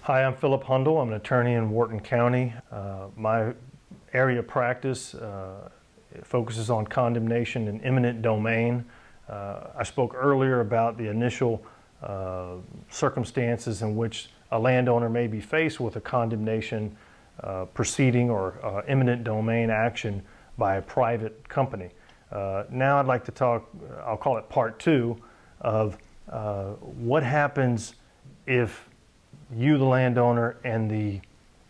Hi, I'm Philip Hundle. I'm an attorney in Wharton County. My area of practice focuses on condemnation and eminent domain. I spoke earlier about the initial circumstances in which a landowner may be faced with a condemnation proceeding or eminent domain action by a private company. Now I'd like to talk, I'll call it part two, of what happens if you, the landowner, and the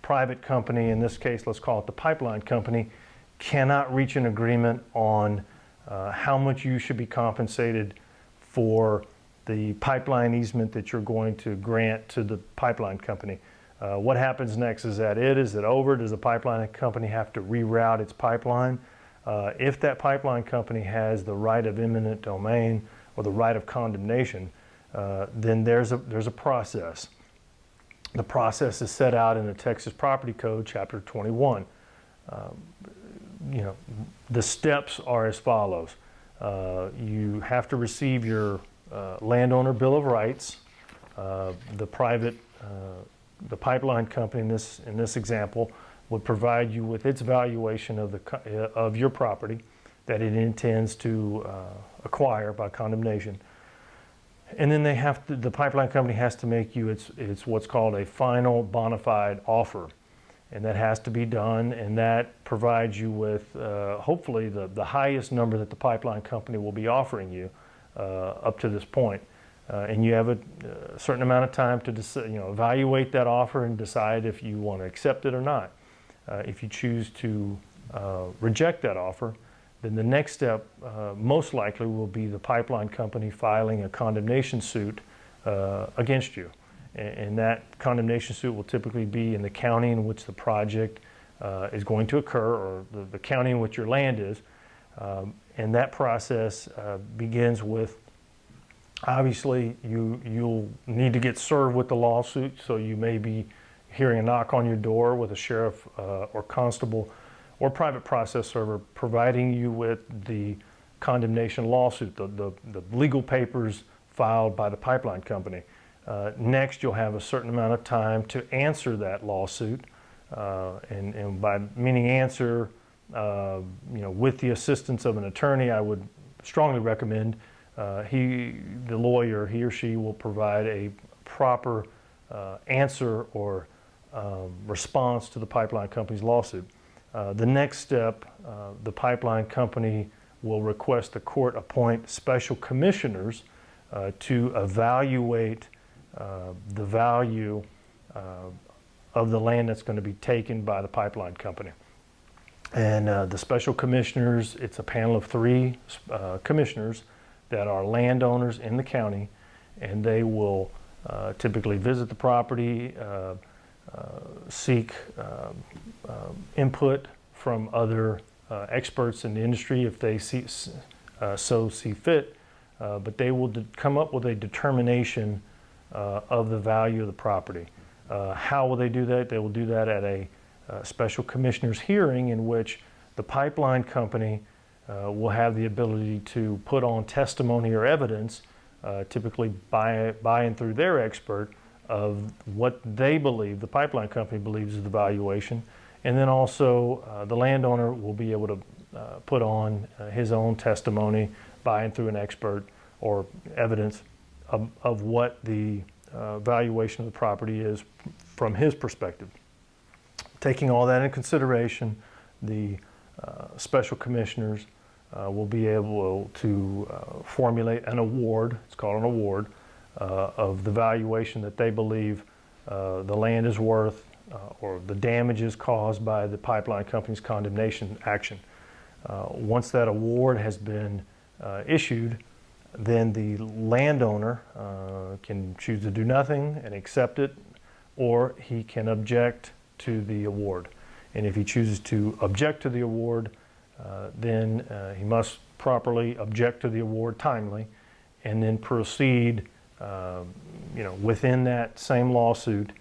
private company, in this case let's call it the pipeline company, cannot reach an agreement on how much you should be compensated for the pipeline easement that you're going to grant to the pipeline company. What happens next? Is that it? Is it over? Does the pipeline company have to reroute its pipeline? If that pipeline company has the right of eminent domain or the right of condemnation, then there's a process. The process is set out in the Texas Property Code, Chapter 21. The steps are as follows. You have to receive your landowner bill of rights. The pipeline company in this example would provide you with its valuation of your property that it intends to acquire by condemnation. And then the pipeline company has to make you it's what's called a final bona fide offer. And that has to be done, and that provides you with hopefully the highest number that the pipeline company will be offering you up to this point. And you have a certain amount of time to evaluate that offer and decide if you want to accept it or not. If you choose to reject that offer, then the next step most likely will be the pipeline company filing a condemnation suit against you. And that condemnation suit will typically be in the county in which the project is going to occur, or the county in which your land is. And that process begins with, obviously, you'll need to get served with the lawsuit, so you may be hearing a knock on your door with a sheriff or constable or private process server providing you with the condemnation lawsuit, the legal papers filed by the pipeline company. Next, you'll have a certain amount of time to answer that lawsuit, and by meaning answer, with the assistance of an attorney, I would strongly recommend the lawyer, he or she will provide a proper answer or response to the pipeline company's lawsuit. The next step, the pipeline company will request the court appoint special commissioners to evaluate the value of the land that's going to be taken by the pipeline company. And the special commissioners, it's a panel of three commissioners that are landowners in the county, and they will typically visit the property, seek input from other experts in the industry if they see fit, but they will come up with a determination of the value of the property. How will they do that? They will do that at a special commissioner's hearing, in which the pipeline company will have the ability to put on testimony or evidence, typically by and through their expert, of what they believe, the pipeline company believes, is the valuation. And then also the landowner will be able to put on his own testimony by and through an expert or evidence of what the valuation of the property is from his perspective. Taking all that in consideration, the special commissioners will be able to formulate an award, it's called an award, of the valuation that they believe the land is worth, or the damages caused by the pipeline company's condemnation action. Once that award has been issued, then the landowner can choose to do nothing and accept it, or he can object to the award. And if he chooses to object to the award, then he must properly object to the award timely, and then proceed within that same lawsuit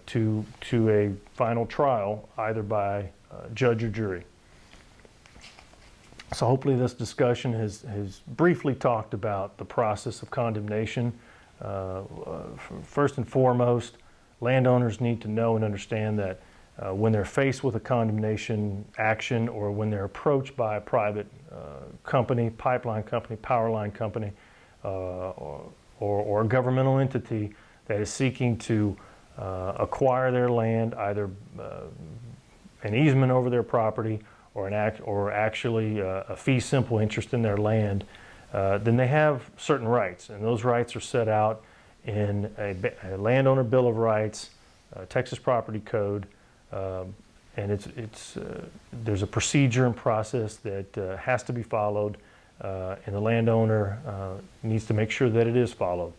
to a final trial, either by judge or jury. So hopefully this discussion has briefly talked about the process of condemnation. First and foremost, landowners need to know and understand that when they're faced with a condemnation action, or when they're approached by a private company, pipeline company, power line company, or a governmental entity that is seeking to acquire their land, either an easement over their property or actually a fee simple interest in their land, then they have certain rights, and those rights are set out in a landowner bill of rights, Texas property code, and there's a procedure and process that has to be followed, and the landowner needs to make sure that it is followed.